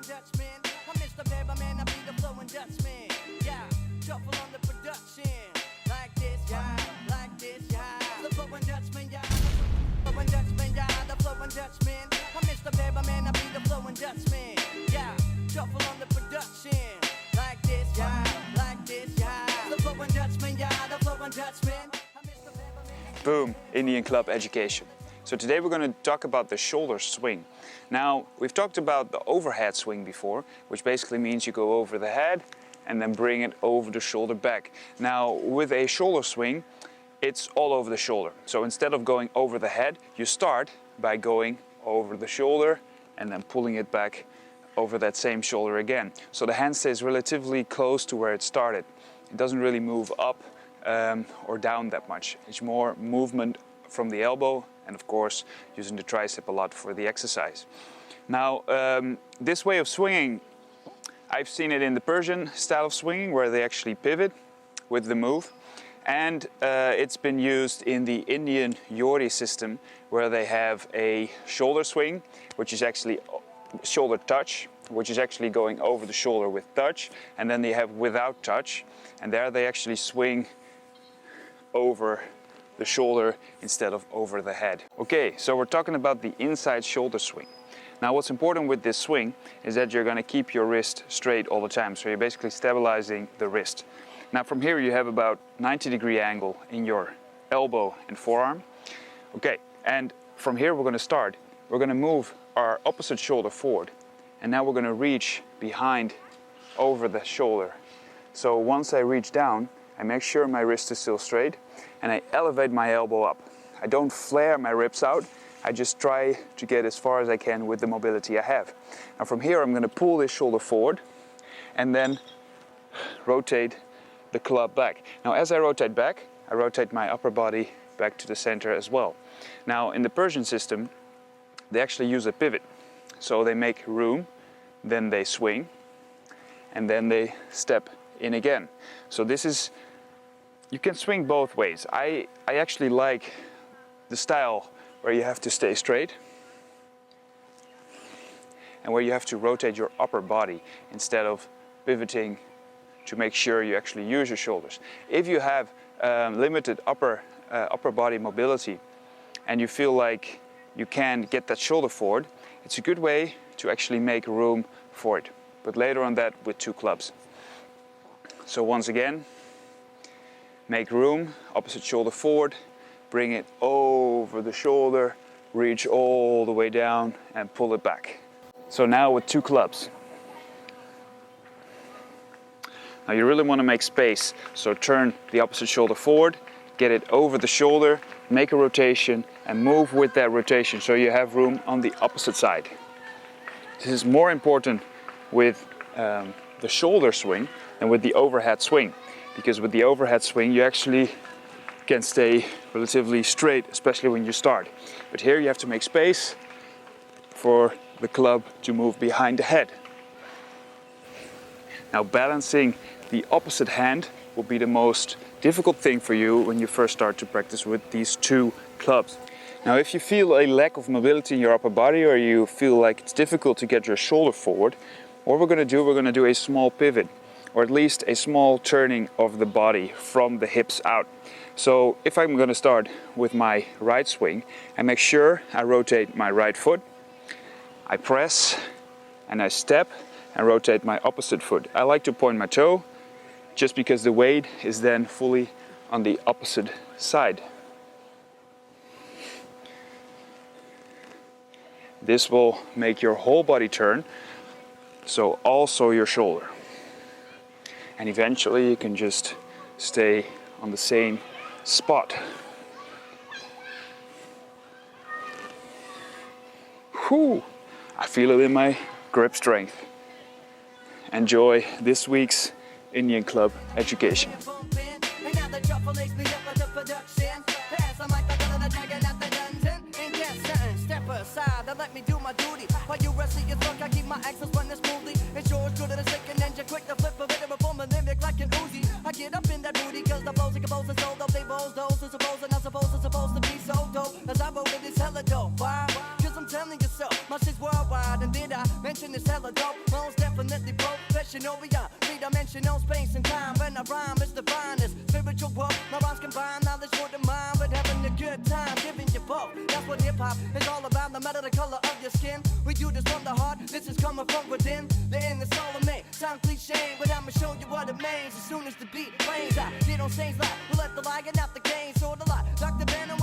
Dutchman. I'm Mr. Paperman, I be the flowing Dutchman. Yeah, shuffle on the production. Like this, yeah, like this, yeah. The flowing Dutchman, yeah. The flowing Dutchman, yeah. The flowing Dutchman. I'm Mr. Paperman, I be the flowing Dutchman. Yeah, shuffle on the production. Like this, yeah, like this, yeah. The flowing Dutchman, yeah. The flowing Dutchman. Boom, Indian club education. So today we're going to talk about the shoulder swing. Now, we've talked about the overhead swing before, which basically means you go over the head and then bring it over the shoulder back. Now, with a shoulder swing, it's all over the shoulder. So instead of going over the head, you start by going over the shoulder and then pulling it back over that same shoulder again. So the hand stays relatively close to where it started. It doesn't really move up or down that much. It's more movement from the elbow and of course using the tricep a lot for the exercise. Now this way of swinging, I've seen it in the Persian style of swinging where they actually pivot with the move, and it's been used in the Indian Yori system where they have a shoulder swing, which is actually shoulder touch, which is actually going over the shoulder with touch, and then they have without touch, and there they actually swing over the shoulder instead of over the head. Okay, so we're talking about the inside shoulder swing. Now what's important with this swing is that you're going to keep your wrist straight all the time, so you're basically stabilizing the wrist. Now from here you have about 90-degree angle in your elbow and forearm. Okay, and from here we're going to start. We're going to move our opposite shoulder forward, and now we're going to reach behind over the shoulder. So once I reach down, I make sure my wrist is still straight and I elevate my elbow up. I don't flare my ribs out, I just try to get as far as I can with the mobility I have. Now from here I'm going to pull this shoulder forward and then rotate the club back. Now as I rotate back, I rotate my upper body back to the center as well. Now in the Persian system, they actually use a pivot. So they make room, then they swing, and then they step in again. So this is, you can swing both ways. I actually like the style where you have to stay straight and where you have to rotate your upper body instead of pivoting to make sure you actually use your shoulders. If you have limited upper body mobility and you feel like you can't get that shoulder forward, it's a good way to actually make room for it. But later on that with two clubs. So once again, make room, opposite shoulder forward, bring it over the shoulder, reach all the way down and pull it back. So now with two clubs. Now you really want to make space, so turn the opposite shoulder forward, get it over the shoulder, make a rotation and move with that rotation so you have room on the opposite side. This is more important with the shoulder swing than with the overhead swing, because with the overhead swing you actually can stay relatively straight, especially when you start. But here you have to make space for the club to move behind the head. Now balancing the opposite hand will be the most difficult thing for you when you first start to practice with these two clubs. Now if you feel a lack of mobility in your upper body, or you feel like it's difficult to get your shoulder forward, what we're going to do a small pivot, or at least a small turning of the body from the hips out. So if I'm going to start with my right swing, I make sure I rotate my right foot, I press and I step and rotate my opposite foot. I like to point my toe just because the weight is then fully on the opposite side. This will make your whole body turn, so also your shoulder. And eventually you can just stay on the same spot. Whew, I feel it in my grip strength. Enjoy this week's Indian club education. Let me do my duty. While you rest of your thug, I keep my access running smoothly. It's yours, good at a second engine, quick to flip a bit of a form a mimic like an Uzi. I get up in that booty, cause the blows and compose are so dope. They bows those who suppose are not supposed to be so dope. As I roll it, it's hella dope. Why? Cause I'm telling you so. My shit's worldwide, and did I mention mention is hella dope. Most definitely professional beyond three-dimensional space and time. When I rhyme, it's the finest spiritual growth. My rhymes combine knowledge for the mind, but having a good time, giving you both. That's what hip-hop is all about, no matter the color of your skin. We do this from the heart, this is coming from within. The end is all it may sound cliche, but I'ma show you what it means. As soon as the beat plays, I get on stage like, we'll let the lion out the game. So the lot, Dr. Banner